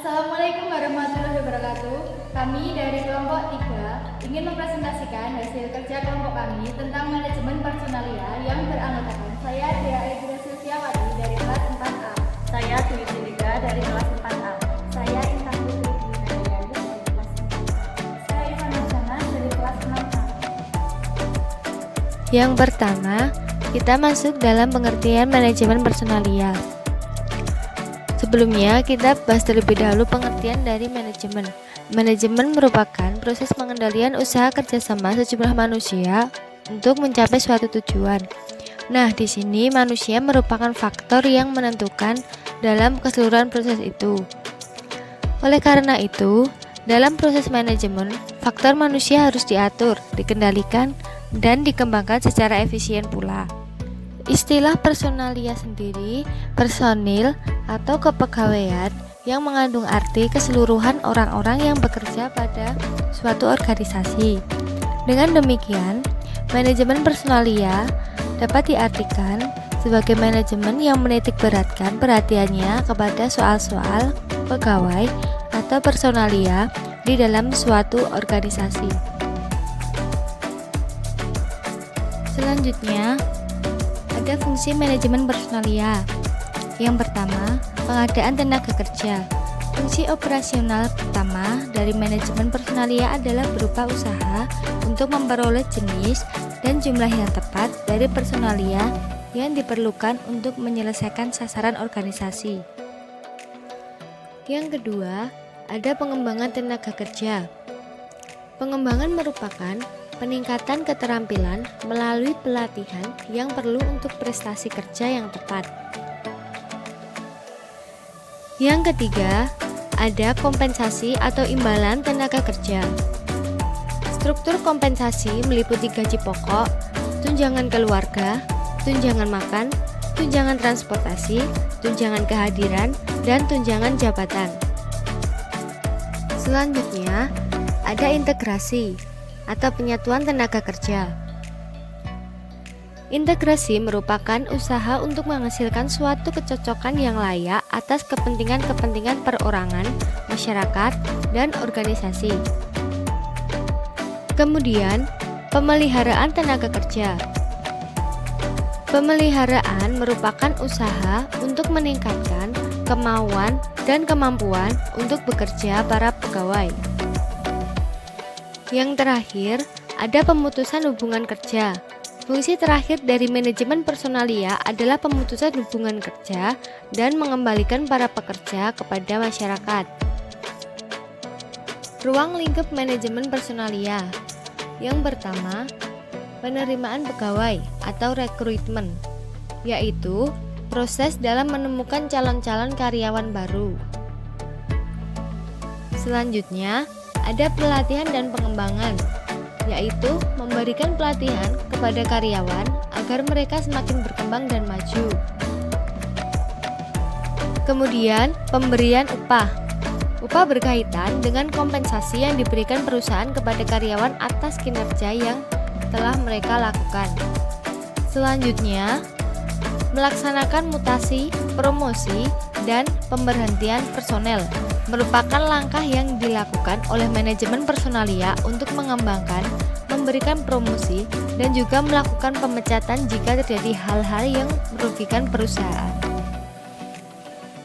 Assalamualaikum warahmatullahi wabarakatuh. Kami dari kelompok 3 ingin mempresentasikan hasil kerja kelompok kami tentang manajemen personalia yang beranggotakan saya Dea Edira Silviawati dari kelas 4A. Saya Dwi Sindika dari kelas 4A. Saya Intan Putri Dwi dari kelas 4A. Saya Ivan Nurjana dari kelas 6A. Yang pertama, kita masuk dalam pengertian manajemen personalia. Sebelumnya, kita bahas terlebih dahulu pengertian dari manajemen. Manajemen merupakan proses pengendalian usaha kerjasama sejumlah manusia untuk mencapai suatu tujuan. Nah, di sini manusia merupakan faktor yang menentukan dalam keseluruhan proses itu. Oleh karena itu, dalam proses manajemen, faktor manusia harus diatur, dikendalikan, dan dikembangkan secara efisien pula. Istilah personalia sendiri, personil atau kepegawaian yang mengandung arti keseluruhan orang-orang yang bekerja pada suatu organisasi. Dengan demikian, manajemen personalia dapat diartikan sebagai manajemen yang menitik beratkan perhatiannya kepada soal-soal pegawai atau personalia di dalam suatu organisasi. Selanjutnya, ada fungsi manajemen personalia. Yang pertama, pengadaan tenaga kerja. Fungsi operasional pertama dari manajemen personalia adalah berupa usaha untuk memperoleh jenis dan jumlah yang tepat dari personalia yang diperlukan untuk menyelesaikan sasaran organisasi. Yang kedua, ada pengembangan tenaga kerja. Pengembangan merupakan peningkatan keterampilan melalui pelatihan yang perlu untuk prestasi kerja yang tepat. Yang ketiga, ada kompensasi atau imbalan tenaga kerja. Struktur kompensasi meliputi gaji pokok, tunjangan keluarga, tunjangan makan, tunjangan transportasi, tunjangan kehadiran, dan tunjangan jabatan. Selanjutnya, ada integrasi atau penyatuan tenaga kerja. Integrasi merupakan usaha untuk menghasilkan suatu kecocokan yang layak atas kepentingan-kepentingan perorangan, masyarakat, dan organisasi. Kemudian, pemeliharaan tenaga kerja. Pemeliharaan merupakan usaha untuk meningkatkan kemauan dan kemampuan untuk bekerja para pegawai. Yang terakhir, ada pemutusan hubungan kerja. Fungsi terakhir dari manajemen personalia adalah pemutusan hubungan kerja dan mengembalikan para pekerja kepada masyarakat. Ruang lingkup manajemen personalia. Yang pertama, penerimaan pegawai atau rekrutmen, yaitu proses dalam menemukan calon-calon karyawan baru. Selanjutnya, ada pelatihan dan pengembangan, yaitu memberikan pelatihan kepada karyawan agar mereka semakin berkembang dan maju. Kemudian, pemberian upah. Upah berkaitan dengan kompensasi yang diberikan perusahaan kepada karyawan atas kinerja yang telah mereka lakukan. Selanjutnya, melaksanakan mutasi, promosi, dan pemberhentian personel merupakan langkah yang dilakukan oleh manajemen personalia untuk mengembangkan, memberikan promosi, dan juga melakukan pemecatan jika terjadi hal-hal yang merugikan perusahaan.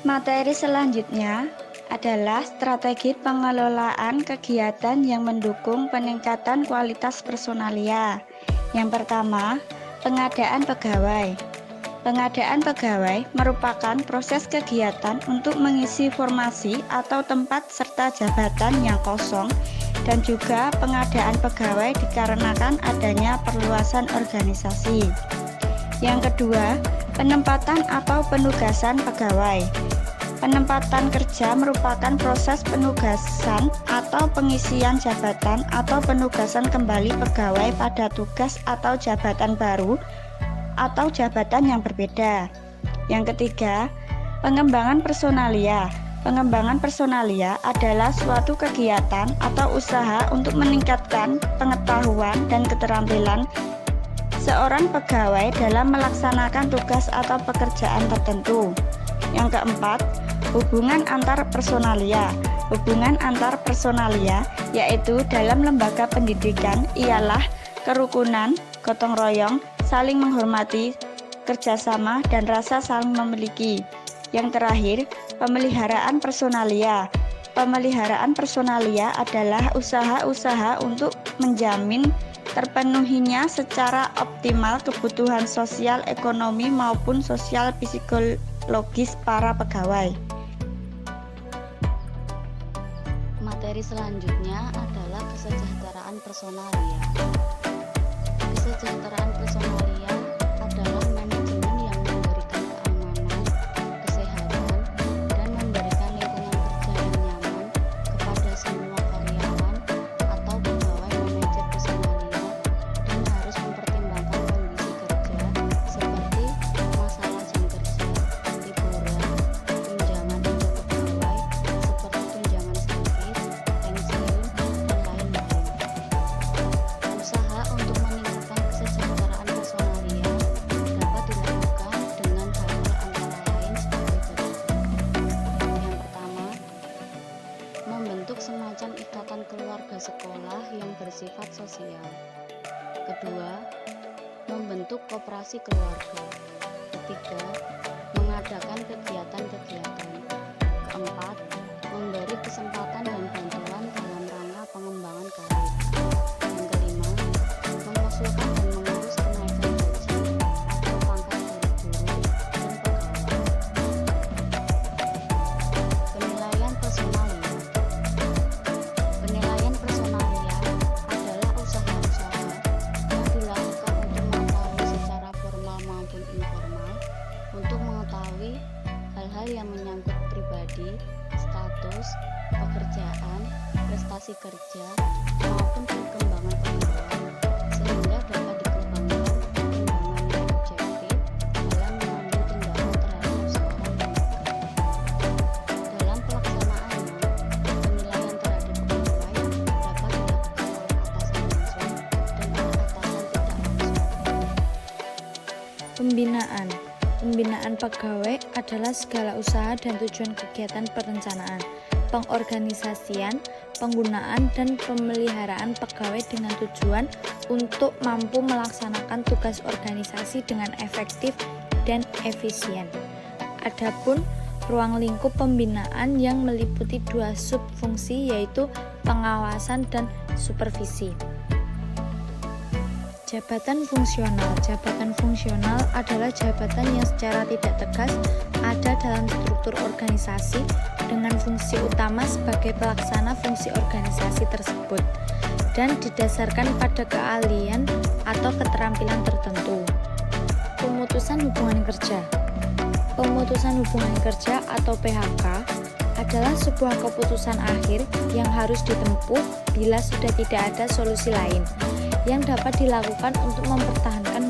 Materi selanjutnya adalah strategi pengelolaan kegiatan yang mendukung peningkatan kualitas personalia. Yang pertama, pengadaan pegawai. Pengadaan pegawai merupakan proses kegiatan untuk mengisi formasi atau tempat serta jabatan yang kosong, dan juga pengadaan pegawai dikarenakan adanya perluasan organisasi. Yang kedua, penempatan atau penugasan pegawai. Penempatan kerja merupakan proses penugasan atau pengisian jabatan atau penugasan kembali pegawai pada tugas atau jabatan baru atau jabatan yang berbeda. Yang ketiga, pengembangan personalia. Pengembangan personalia adalah suatu kegiatan atau usaha untuk meningkatkan pengetahuan dan keterampilan seorang pegawai dalam melaksanakan tugas atau pekerjaan tertentu. Yang keempat, Hubungan antar personalia. Hubungan antar personalia yaitu dalam lembaga pendidikan ialah kerukunan, gotong royong, saling menghormati, kerjasama, dan rasa saling memiliki. Yang terakhir, pemeliharaan personalia. Pemeliharaan personalia adalah usaha-usaha untuk menjamin terpenuhinya secara optimal kebutuhan sosial, ekonomi, maupun sosial psikologis para pegawai. Materi selanjutnya adalah kesejahteraan personalia. Kesejahteraan personalia adalah manajemen yang memberikan keamanan, kesehatan, dan memberikan lingkungan kerja yang nyaman kepada semua karyawan atau pegawai manajer personalia dan harus mempertimbangkan kondisi kerja seperti masalah jam kerja, liburan, tunjangan untuk pegawai seperti tunjangan sakit, pensiun, dan lain-lain. Usaha untuk meningkatkan kesejahteraan personalia dapat dilakukan dengan hal-hal antara lain sebagai berikut. Yang pertama, membentuk semacam ikatan keluarga sekolah yang bersifat sosial. Kedua, membentuk koperasi keluarga. Ketiga, mengadakan kegiatan-kegiatan. Keempat, memberi kesempatan dan bantuan dalam rangka pengembangan karir. Yang kelima, mengusulkan dan mengurus kenaikan gaji atau pangkat dari guru dan pegawai. Penilaian personalia. Penilaian personalia adalah usaha-usaha yang dilakukan untuk mengetahui secara formal maupun informal untuk mengetahui hal-hal yang menyangkut pribadi, status, pekerjaan, prestasi kerja, maupun perkembangan pegawai, sehingga dapat dikembangkan pertimbangan yang objektif dalam mengambil tindakan terhadap seorang lembaga. Dalam pelaksanaannya, penilaian terhadap pegawai dapat dilakukan oleh atasan langsung dan oleh atasan tidak langsung. Pembinaan. Pembinaan pegawai adalah segala usaha dan tujuan kegiatan perencanaan, pengorganisasian, penggunaan, dan pemeliharaan pegawai dengan tujuan untuk mampu melaksanakan tugas organisasi dengan efektif dan efisien. Adapun ruang lingkup pembinaan yang meliputi dua subfungsi yaitu pengawasan dan supervisi. Jabatan fungsional. Jabatan fungsional adalah jabatan yang secara tidak tegas ada dalam struktur organisasi dengan fungsi utama sebagai pelaksana fungsi organisasi tersebut dan didasarkan pada keahlian atau keterampilan tertentu. Pemutusan hubungan kerja. Pemutusan hubungan kerja atau PHK adalah sebuah keputusan akhir yang harus ditempuh bila sudah tidak ada solusi lain yang dapat dilakukan untuk mempertahankan